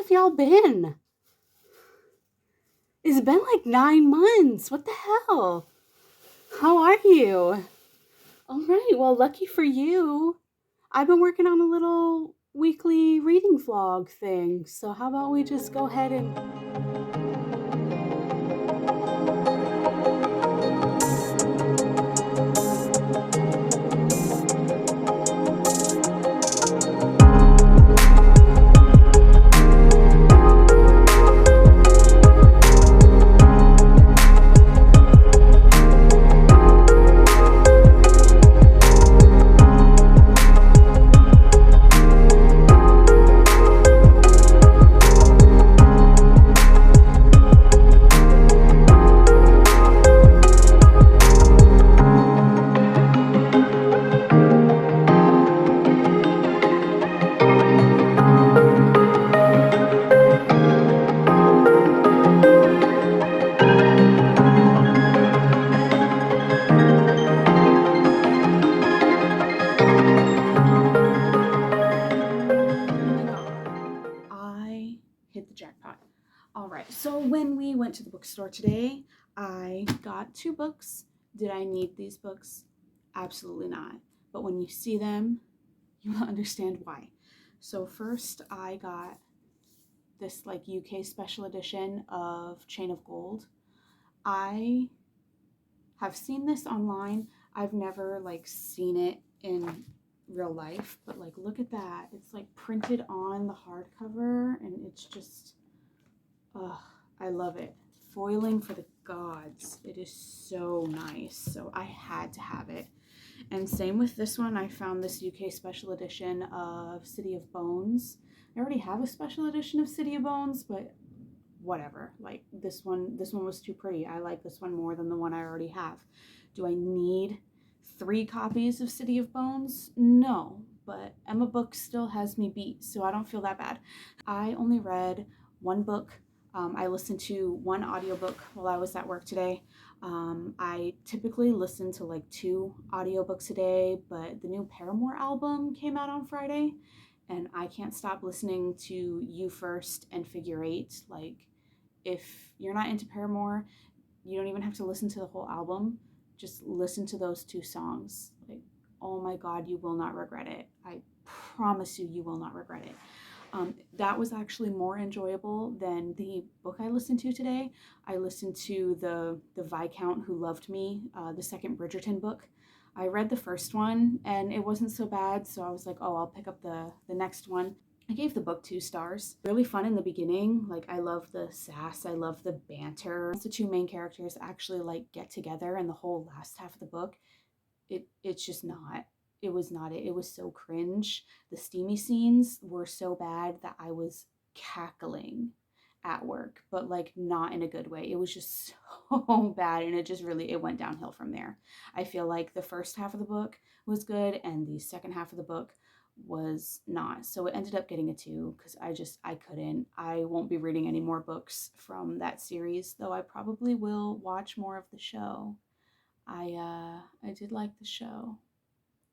have y'all been? It's been like 9 months. What the hell? How are you? All right, well, lucky for you. I've been working on a little weekly reading vlog thing. So how about we just go ahead and... I hit the jackpot. All right, so when we went to the bookstore today, I got 2 books. Did I need these books? Absolutely not. But when you see them, you will understand why. So first, I got this like UK special edition of Chain of Gold. I have seen this online. I've never like seen it in real life, but like look at that. It's like printed on the hardcover and it's just, I love it. Foiling for the gods. It is so nice. So I had to have it. And same with this one. I found this UK special edition of City of Bones. I already have a special edition of City of Bones, but whatever. Like this one was too pretty. I like this one more than the one I already have. Do I need 3 copies of City of Bones? No, but Emma Books still has me beat, so I don't feel that bad. I only read 1 book. I listened to 1 audiobook while I was at work today. I typically listen to like 2 audiobooks a day, but the new Paramore album came out on Friday, and I can't stop listening to You First and Figure 8. Like, if you're not into Paramore, you don't even have to listen to the whole album. Just listen to those 2 songs. Like, oh my God, you will not regret it. I promise you, you will not regret it. That was actually more enjoyable than the book I listened to today. I listened to the Viscount Who Loved Me, the second Bridgerton book. I read the first one and it wasn't so bad, so I was like, oh, I'll pick up the next one. I gave the book 2 stars. Really fun in the beginning. Like, I love the sass, I love the banter. Once the 2 main characters actually like get together in the whole last half of the book, it's just not. It was not it. It was so cringe. The steamy scenes were so bad that I was cackling at work, but like not in a good way. It was just so bad, and it went downhill from there. I feel like the first half of the book was good and the second half of the book was not. So it ended up getting a 2 because I couldn't. I won't be reading any more books from that series, though I probably will watch more of the show. I did like the show.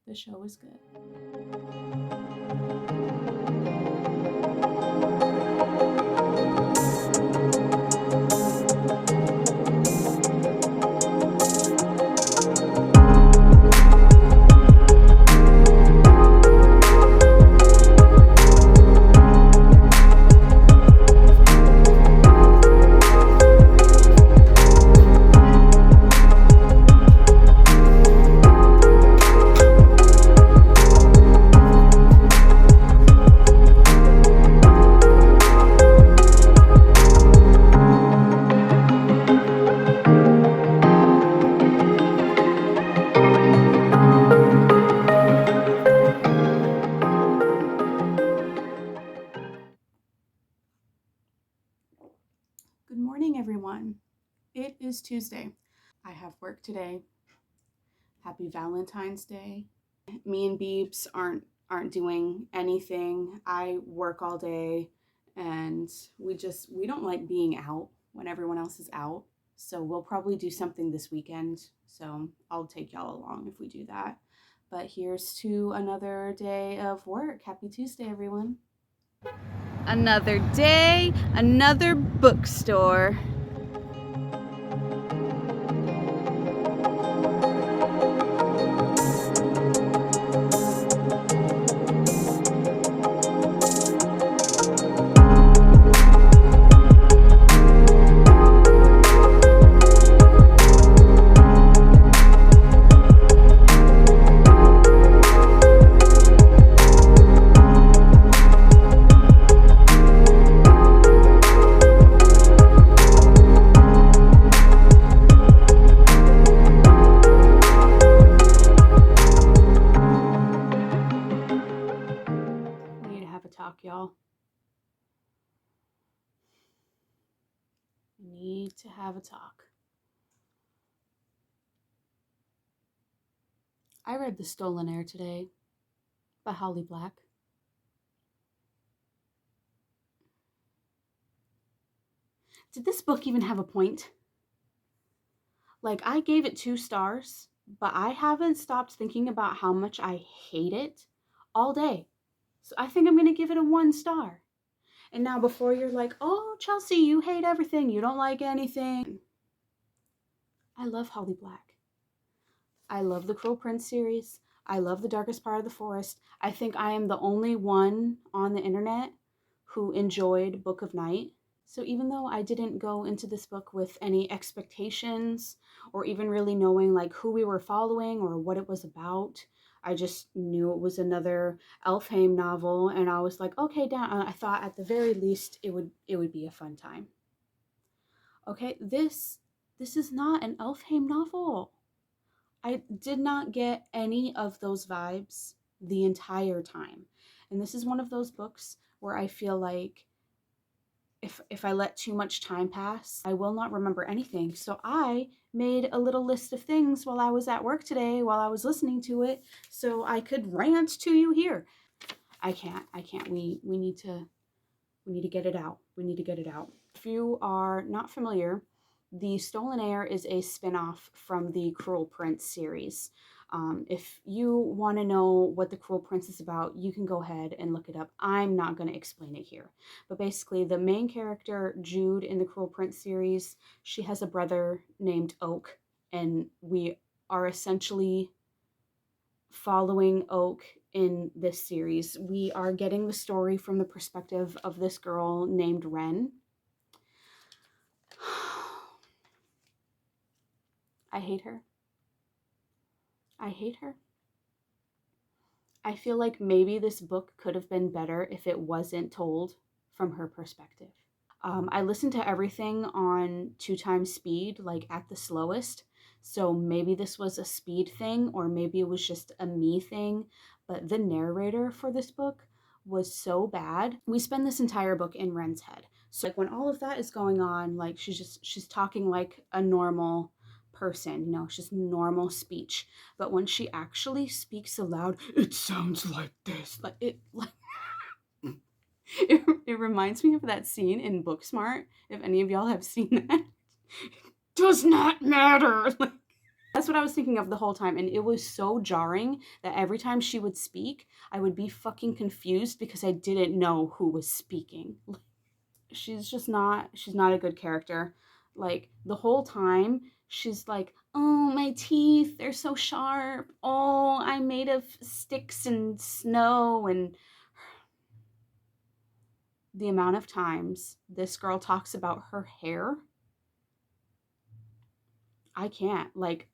The show was good. Good morning, everyone. It is Tuesday. I have work today. Happy Valentine's Day. Me and Beebs aren't doing anything. I work all day and we don't like being out when everyone else is out. So we'll probably do something this weekend. So I'll take y'all along if we do that. But here's to another day of work. Happy Tuesday, everyone. Another day, another bookstore. Y'all, we need to have a talk. I read The Stolen Heir today by Holly Black. Did this book even have a point? Like, I gave it 2 stars, but I haven't stopped thinking about how much I hate it all day. So I think I'm going to give it a 1 star. And now before you're like, oh, Chelsea, you hate everything. You don't like anything. I love Holly Black. I love the Cruel Prince series. I love The Darkest Part of the Forest. I think I am the only one on the internet who enjoyed Book of Night. So even though I didn't go into this book with any expectations or even really knowing like who we were following or what it was about, I just knew it was another Elfhame novel, and I was like, okay, I thought at the very least it would be a fun time. Okay, this is not an Elfhame novel. I did not get any of those vibes the entire time. And this is one of those books where I feel like if I let too much time pass, I will not remember anything. So I made a little list of things while I was at work today, while I was listening to it, so I could rant to you here. I can't. We need to get it out. We need to get it out. If you are not familiar, The Stolen Heir is a spin-off from the Cruel Prince series. If you want to know what the Cruel Prince is about, you can go ahead and look it up. I'm not going to explain it here. But basically, the main character, Jude, in the Cruel Prince series, she has a brother named Oak, and we are essentially following Oak in this series. We are getting the story from the perspective of this girl named Ren. I hate her. I hate her. I feel like maybe this book could have been better if it wasn't told from her perspective. I listened to everything on 2 times speed, like at the slowest. So maybe this was a speed thing, or maybe it was just a me thing. But the narrator for this book was so bad. We spend this entire book in Ren's head. So like when all of that is going on, like she's talking like a normal person, you know, it's just normal speech. But when she actually speaks aloud, it sounds like this. Like it it reminds me of that scene in Booksmart, if any of y'all have seen that. Does not matter. Like, that's what I was thinking of the whole time, and it was so jarring that every time she would speak, I would be fucking confused because I didn't know who was speaking. She's not a good character. Like, the whole time, she's like, oh, my teeth, they're so sharp. Oh, I'm made of sticks and snow, and the amount of times this girl talks about her hair, I can't. Like,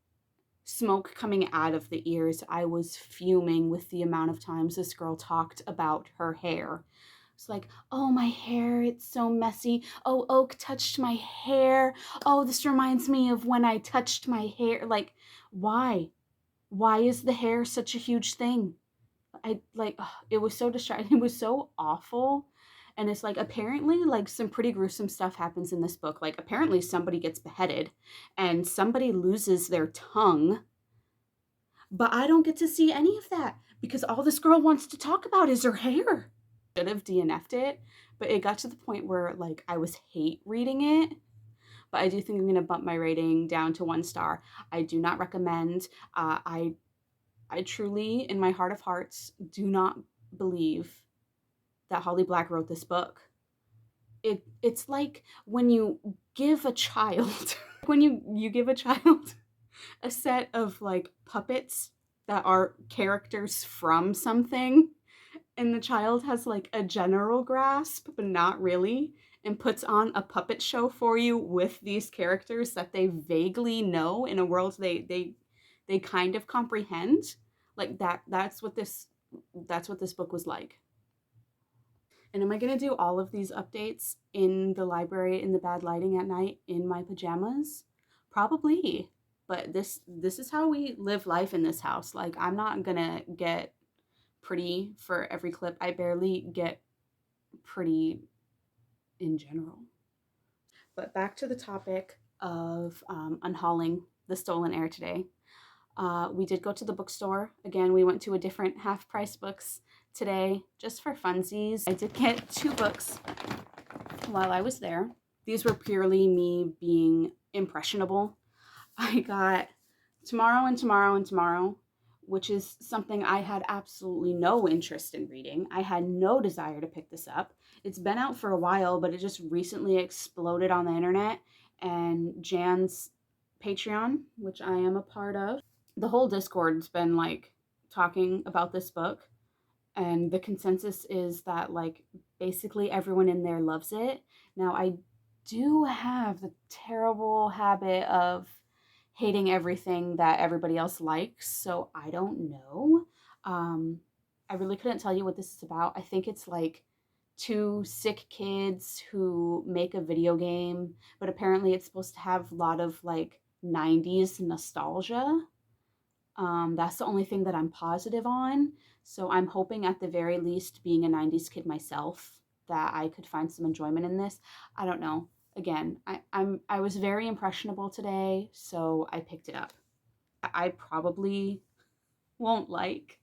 smoke coming out of the ears. I was fuming with the amount of times this girl talked about her hair. It's like, oh, my hair, it's so messy. Oh, Oak touched my hair. Oh, this reminds me of when I touched my hair. Like, why? Why is the hair such a huge thing? It was so distracting. It was so awful. And it's like, apparently, like, some pretty gruesome stuff happens in this book. Like, apparently somebody gets beheaded and somebody loses their tongue. But I don't get to see any of that because all this girl wants to talk about is her hair. Should have DNF'd it, but it got to the point where, like, I was hate reading it. But I do think I'm going to bump my rating down to 1 star. I do not recommend. I truly, in my heart of hearts, do not believe that Holly Black wrote this book. It's like when you give a child when you give a child a set of like puppets that are characters from something, and the child has like a general grasp but not really, and puts on a puppet show for you with these characters that they vaguely know in a world they kind of comprehend. Like that's what this book was like. And am I going to do all of these updates in the library in the bad lighting at night in my pajamas? Probably. But this is how we live life in this house. Like, I'm not going to get pretty for every clip. I barely get pretty in general. But back to the topic of unhauling the stolen heir today. We did go to the bookstore. Again, we went to a different half-price books today just for funsies. I did get 2 books while I was there. These were purely me being impressionable. I got Tomorrow and Tomorrow and Tomorrow, which is something I had absolutely no interest in reading. I had no desire to pick this up. It's been out for a while, but it just recently exploded on the internet, and Jan's Patreon, which I am a part of, the whole Discord's been like talking about this book, and the consensus is that like basically everyone in there loves it. Now, I do have the terrible habit of hating everything that everybody else likes, so I don't know. I really couldn't tell you what this is about. I think it's like 2 sick kids who make a video game, but apparently it's supposed to have a lot of like 90s nostalgia. That's the only thing that I'm positive on. So I'm hoping at the very least, being a 90s kid myself, that I could find some enjoyment in this. I don't know. Again, I was very impressionable today, so I picked it up. I probably won't like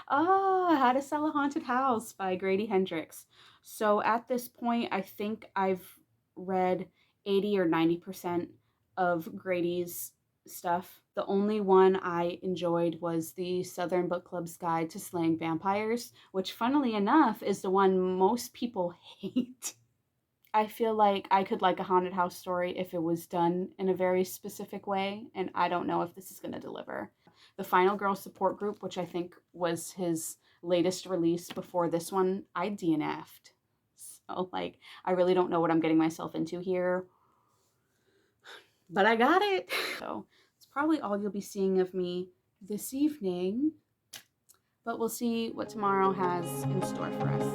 How to Sell a Haunted House by Grady Hendrix. So at this point, I think I've read 80 or 90% of Grady's stuff. The only one I enjoyed was the Southern Book Club's Guide to Slaying Vampires, which funnily enough is the one most people hate. I feel like I could like a haunted house story if it was done in a very specific way, and I don't know if this is going to deliver. The Final Girl Support Group, which I think was his latest release before this one, I DNF'd. So, like, I really don't know what I'm getting myself into here, but I got it. So, it's probably all you'll be seeing of me this evening, but we'll see what tomorrow has in store for us.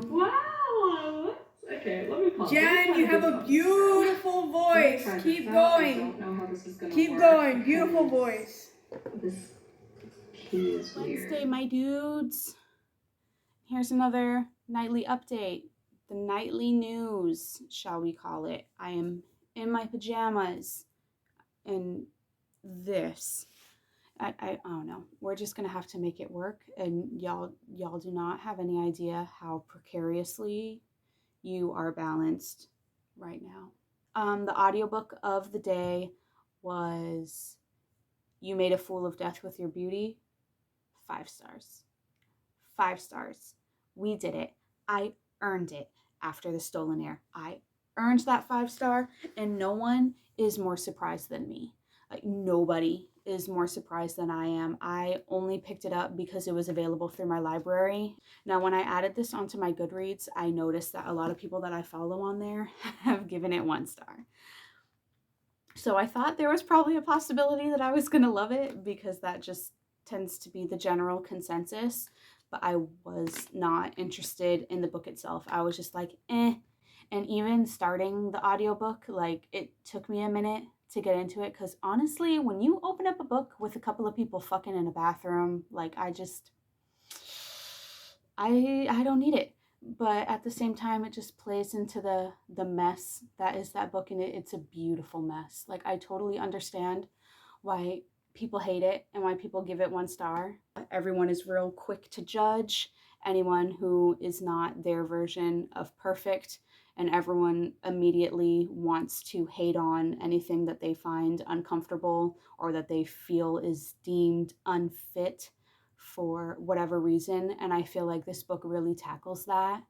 Wow! Okay, let me pause. Jen, you have a beautiful voice. Keep going. Keep going. Beautiful voice. This key is weird. Wednesday, my dudes. Here's another nightly update. The nightly news, shall we call it. I am in my pajamas, and this. I don't know. We're just gonna have to make it work, and y'all do not have any idea how precariously you are balanced right now. The audiobook of the day was You Made a Fool of Death with Your Beauty. 5 stars. 5 stars. We did it. I earned it after the stolen air. I earned that 5 star, and no one is more surprised than me. Like, nobody is more surprised than I am. I only picked it up because it was available through my library. Now, when I added this onto my Goodreads, I noticed that a lot of people that I follow on there have given it 1 star. So I thought there was probably a possibility that I was going to love it, because that just tends to be the general consensus. But I was not interested in the book itself. I was just like, eh. And even starting the audiobook, like, it took me a minute to get into it, because honestly, when you open up a book with a couple of people fucking in a bathroom, like, I don't need it. But at the same time, it just plays into the mess that is that book, and it's a beautiful mess. Like, I totally understand why people hate it and why people give it 1 star. Everyone is real quick to judge anyone who is not their version of perfect, and everyone immediately wants to hate on anything that they find uncomfortable or that they feel is deemed unfit for whatever reason. And I feel like this book really tackles that,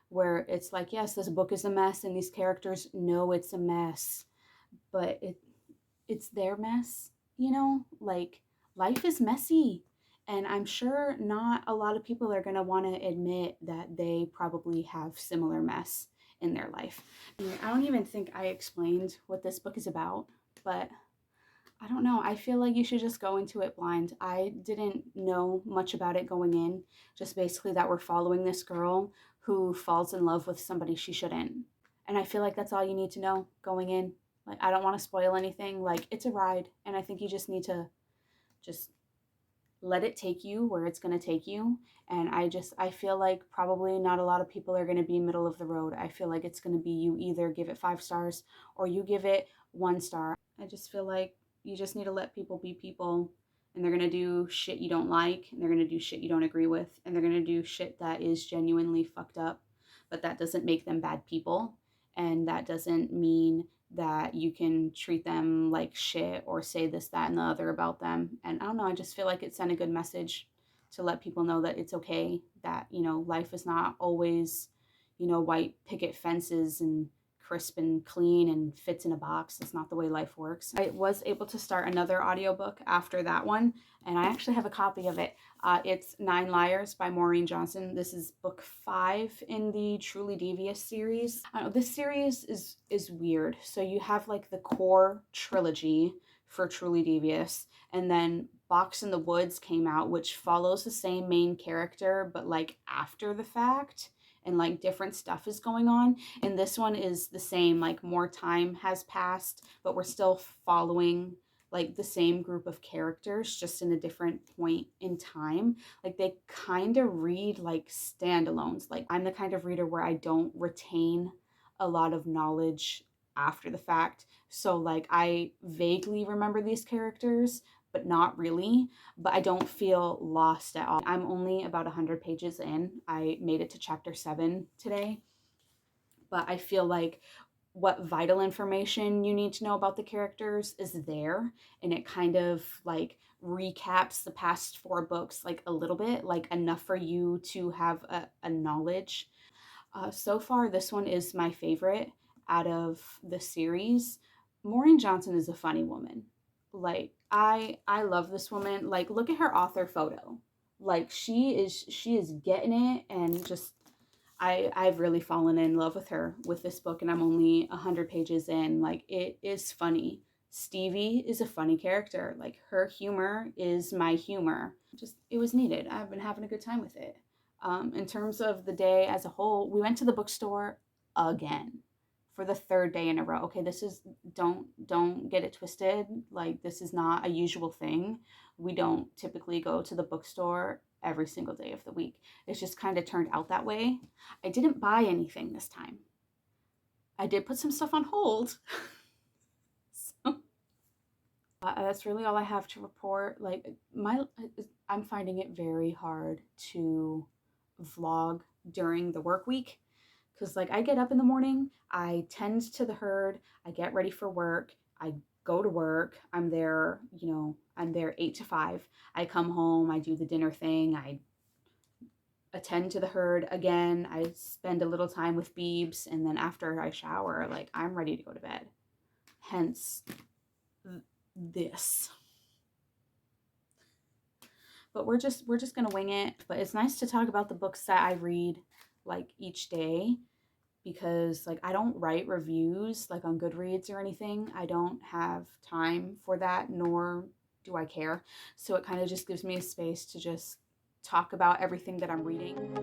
where it's like, yes, this book is a mess and these characters know it's a mess, but it's their mess, you know? Like, life is messy, and I'm sure not a lot of people are going to want to admit that they probably have similar mess in their life. I don't even think I explained what this book is about, but I don't know. I feel like you should just go into it blind. I didn't know much about it going in, just basically that we're following this girl who falls in love with somebody she shouldn't. And I feel like that's all you need to know going in. Like, I don't want to spoil anything. Like, it's a ride, and I think you just need to just let it take you where it's going to take you. And I feel like probably not a lot of people are going to be middle of the road. I feel like it's going to be, you either give it 5 stars or you give it 1 star. I just feel like you just need to let people be people, and they're going to do shit you don't like, and they're going to do shit you don't agree with, and they're going to do shit that is genuinely fucked up, but that doesn't make them bad people, and that doesn't mean that you can treat them like shit or say this, that, and the other about them. And I don't know, I just feel like it sent a good message to let people know that it's okay, that, you know, life is not always, you know, white picket fences and crisp and clean and fits in a box. That's not the way life works. I was able to start another audiobook after that one, and I actually have a copy of it. It's 9 Liars by Maureen Johnson. This is book 5 in the Truly Devious series. I don't know, this series is weird. So you have like the core trilogy for Truly Devious, and then Box in the Woods came out, which follows the same main character, but like after the fact, and like different stuff is going on. And this one is the same, like more time has passed, but we're still following like the same group of characters, just in a different point in time. Like, they kind of read like standalones. Like, I'm the kind of reader where I don't retain a lot of knowledge after the fact. So like, I vaguely remember these characters, but not really. But I don't feel lost at all. I'm only about 100 pages in. I made it to chapter 7 today. But I feel like what vital information you need to know about the characters is there, and it kind of like recaps the past 4 books like a little bit, like enough for you to have a knowledge. So far, this one is my favorite out of the series. Maureen Johnson is a funny woman. Like, I love this woman. Like, look at her author photo. Like, she is getting it, and just I've really fallen in love with her with this book, and I'm only 100 pages in. Like, it is funny. Stevie is a funny character. Like, her humor is my humor. Just, it was needed. I've been having a good time with it. In terms of the day as a whole, we went to the bookstore again for the 3rd day in a row. Okay, this is, don't get it twisted. Like, this is not a usual thing. We don't typically go to the bookstore every single day of the week. It's just kind of turned out that way. I didn't buy anything this time. I did put some stuff on hold. So that's really all I have to report. Like, I'm finding it very hard to vlog during the work week, because like, I get up in the morning, I tend to the herd, I get ready for work, I go to work, I'm there, you know, I'm there 8 to 5. I come home, I do the dinner thing, I attend to the herd again. I spend a little time with Beebs, and then after I shower, like, I'm ready to go to bed. Hence this. But we're just gonna wing it. But it's nice to talk about the books that I read like each day, because like I don't write reviews like on Goodreads or anything. I don't have time for that, nor do I care. So it kind of just gives me a space to just talk about everything that I'm reading.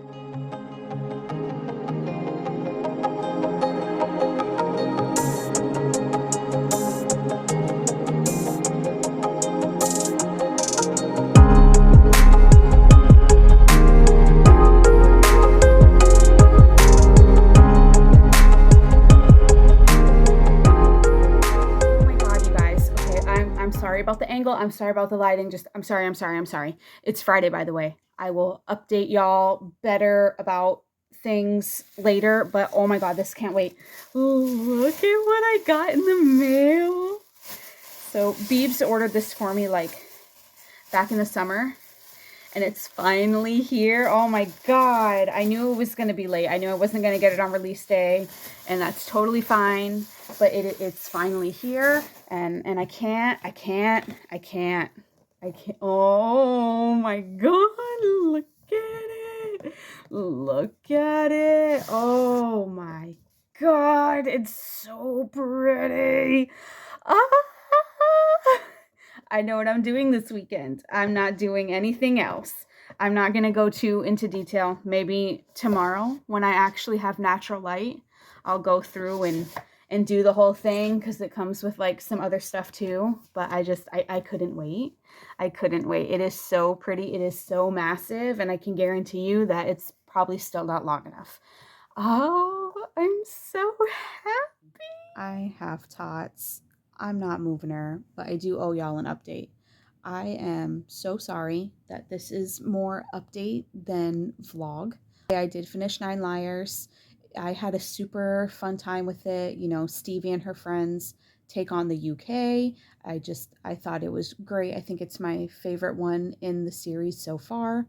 About the angle, I'm sorry about the lighting, I'm sorry. It's Friday, by the way. I will update y'all better about things later, but oh my god, this can't wait. Oh, look at what I got in the mail. So Beebs ordered this for me like back in the summer, and it's finally here. Oh my god, I knew it was going to be late. I knew I wasn't going to get it on release day, and that's totally fine, but it's finally here, and I can't. Oh my god, look at it. Oh my god, it's so pretty. I know what I'm doing this weekend. I'm not doing anything else. I'm not going to go too into detail. Maybe tomorrow when I actually have natural light, I'll go through and do the whole thing, because it comes with like some other stuff too. But I couldn't wait. I couldn't wait. It is so pretty. It is so massive. And I can guarantee you that it's probably still not long enough. Oh, I'm so happy. I have Tots. I'm not moving her, but I do owe y'all an update. I am so sorry that this is more update than vlog. I did finish 9 Liars. I had a super fun time with it. You know, Stevie and her friends take on the UK. I thought it was great. I think it's my favorite one in the series so far.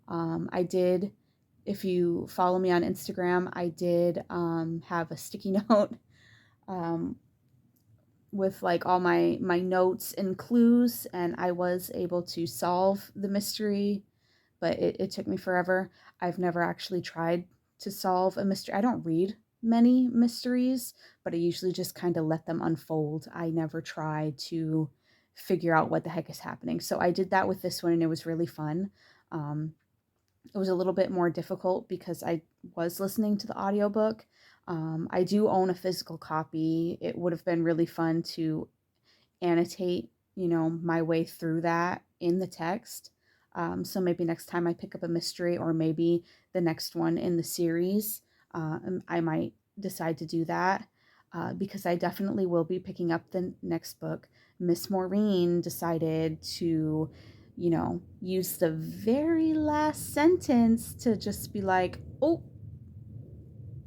I did, if you follow me on Instagram, I did have a sticky note with like all my notes and clues, and I was able to solve the mystery, but it took me forever. I've never actually tried to solve a mystery. I don't read many mysteries, but I usually just kind of let them unfold. I never try to figure out what the heck is happening. So I did that with this one, and it was really fun. It was a little bit more difficult because I was listening to the audiobook. I do own a physical copy. It would have been really fun to annotate, you know, my way through that in the text. So maybe next time I pick up a mystery, or maybe the next one in the series, I might decide to do that, because I definitely will be picking up the next book. Miss Maureen decided to, you know, use the very last sentence to just be like, oh,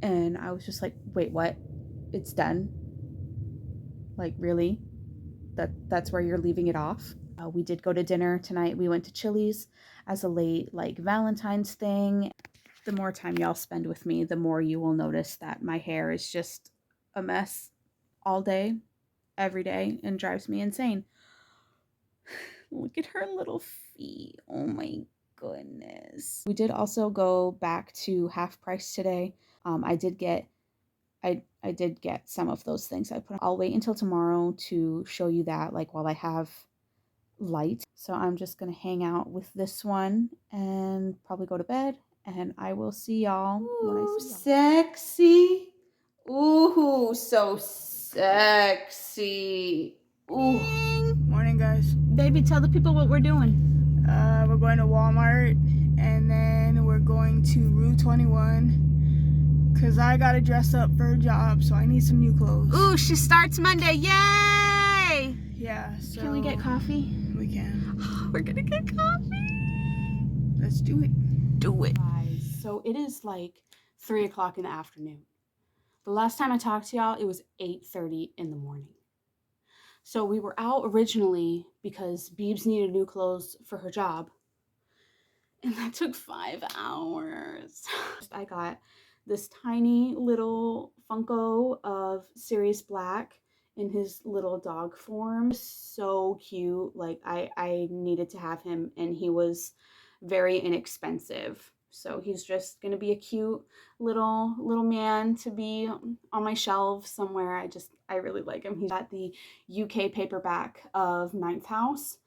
and I was just like, wait, what? It's done? Like, really? That's where you're leaving it off? We did go to dinner tonight. We went to Chili's as a late, like, Valentine's thing. The more time y'all spend with me, the more you will notice that my hair is just a mess all day, every day, and drives me insane. Look at her little feet. Oh my goodness. We did also go back to Half Price today. I did get some of those things I put on. I'll wait until tomorrow to show you that, like, while I have light. So I'm just gonna hang out with this one and probably go to bed, and I will see y'all when I see y'all. Sexy. Ooh, so sexy. Ooh. Morning, guys. Baby, tell the people what we're doing. We're going to Walmart, and then we're going to Rue 21, because I got to dress up for a job, so I need some new clothes. Ooh, she starts Monday. Yay! Yeah, so... Can we get coffee? We can. We're gonna get coffee. Let's do it. Do it. Guys, so it is like 3 o'clock in the afternoon. The last time I talked to y'all, it was 8:30 in the morning. So we were out originally because Beebs needed new clothes for her job. And that took 5 hours. I got this tiny little Funko of Sirius Black in his little dog form. So cute. Like I needed to have him, and he was very inexpensive. So he's just gonna be a cute little man to be on my shelf somewhere. I really like him. He's got the UK paperback of Ninth House.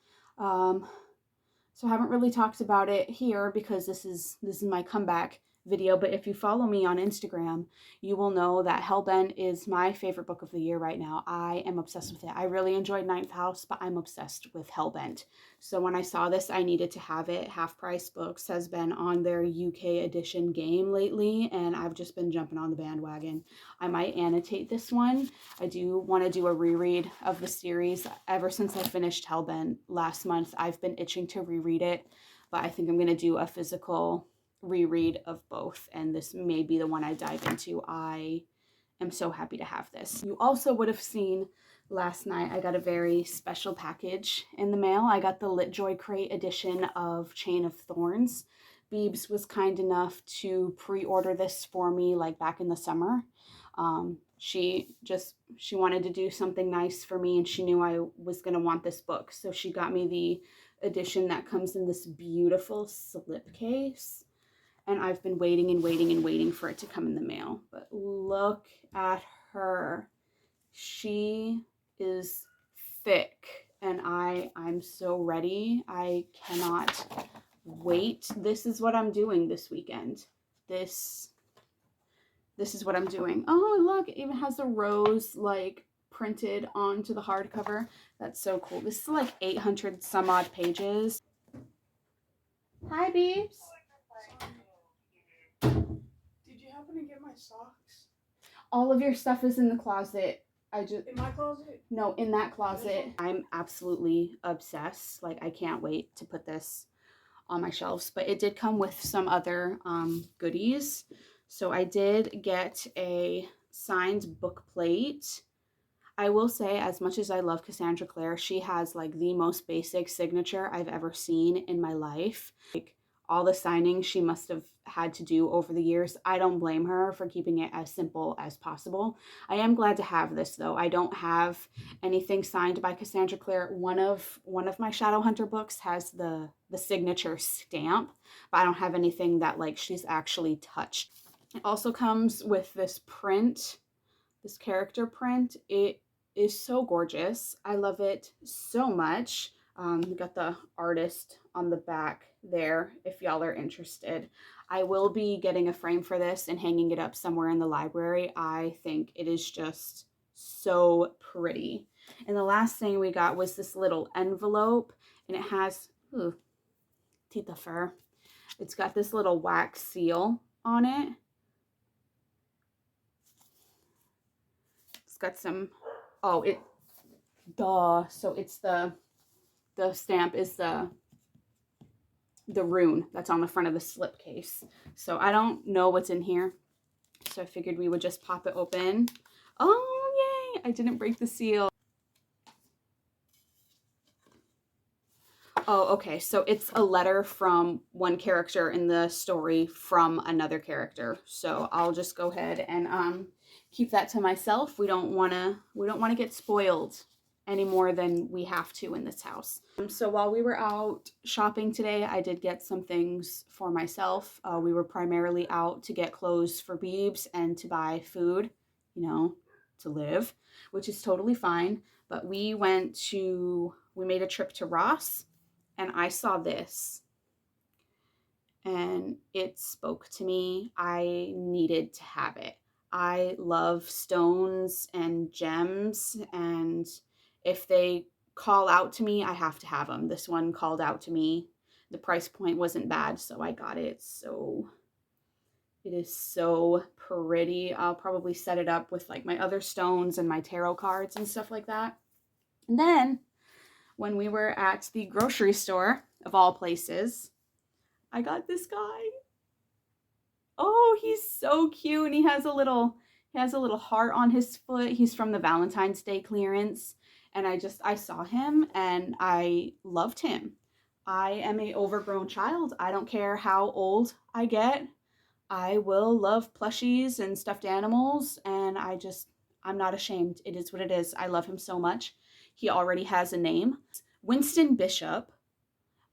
So I haven't really talked about it here because this is my comeback video, but if you follow me on Instagram, you will know that Hellbent is my favorite book of the year right now. I am obsessed with it. I really enjoyed Ninth House, but I'm obsessed with Hellbent. So when I saw this, I needed to have it. Half Price Books has been on their UK edition game lately, and I've just been jumping on the bandwagon. I might annotate this one. I do want to do a reread of the series. Ever since I finished Hellbent last month, I've been itching to reread it, but I think I'm going to do a physical reread of both, and this may be the one I dive into. I am so happy to have this. You also would have seen last night I got a very special package in the mail. I got the LitJoy Crate edition of Chain of Thorns. Beebs was kind enough to pre-order this for me like back in the summer. She wanted to do something nice for me, and she knew I was going to want this book, so she got me the edition that comes in this beautiful slipcase. And I've been waiting and waiting and waiting for it to come in the mail. But look at her. She is thick. And I'm so ready. I cannot wait. This is what I'm doing this weekend. This is what I'm doing. Oh, look. It even has a rose, like, printed onto the hardcover. That's so cool. This is like 800 some odd pages. Hi, Beebs. Did you happen to get my socks? All of your stuff is in the closet. In my closet? No, in that closet. I'm absolutely obsessed. Like, I can't wait to put this on my shelves. But it did come with some other goodies. So I did get a signed book plate. I will say, as much as I love Cassandra Clare, she has like the most basic signature I've ever seen in my life. Like, all the signings she must have had to do over the years. I don't blame her for keeping it as simple as possible. I am glad to have this though. I don't have anything signed by Cassandra Clare. One of my Shadowhunter books has the signature stamp, but I don't have anything that like she's actually touched. It also comes with this print, this character print. It is so gorgeous. I love it so much. We got the artist on the back there if y'all are interested. I will be getting a frame for this and hanging it up somewhere in the library. I think it is just so pretty. And the last thing we got was this little envelope, and it has Tita fur. It's got this little wax seal on it. It's got some, so it's the stamp is the rune that's on the front of the slipcase. So I don't know what's in here, so I figured we would just pop it open. Oh, yay! I didn't break the seal. Oh, okay, so it's a letter from one character in the story from another character. So I'll just go ahead and keep that to myself. We don't want to get spoiled any more than we have to in this house. So while we were out shopping today, I did get some things for myself. We were primarily out to get clothes for Beebs and to buy food, you know, to live, which is totally fine. But we made a trip to Ross, and I saw this, and it spoke to me. I needed to have it. I love stones and gems, and if they call out to me, I have to have them. This one called out to me. The price point wasn't bad, so I got it. So it is so pretty. I'll probably set it up with like my other stones and my tarot cards and stuff like that. And then when we were at the grocery store, of all places, I got this guy. Oh, he's so cute. And he has a little heart on his foot. He's from the Valentine's Day clearance. And I saw him and I loved him. I am a overgrown child. I don't care how old I get. I will love plushies and stuffed animals, and I'm not ashamed. It is what it is. I love him so much. He already has a name. Winston Bishop,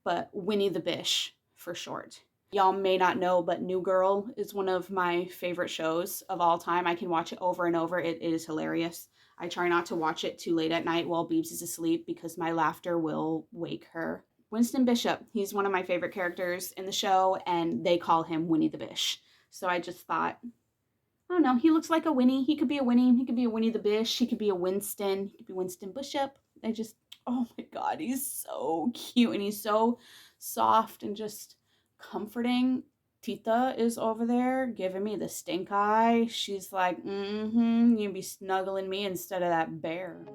but Winnie the Bish for short. Y'all may not know, but New Girl is one of my favorite shows of all time. I can watch it over and over. It is hilarious. I try not to watch it too late at night while Beebs is asleep because my laughter will wake her. Winston Bishop, he's one of my favorite characters in the show, and they call him Winnie the Bish. So I just thought, I don't know, he looks like a Winnie. He could be a Winnie. He could be a Winnie the Bish. He could be a Winston. He could be Winston Bishop. Oh my God, he's so cute and he's so soft and just comforting. Tita is over there giving me the stink eye. She's like, you be snuggling me instead of that bear.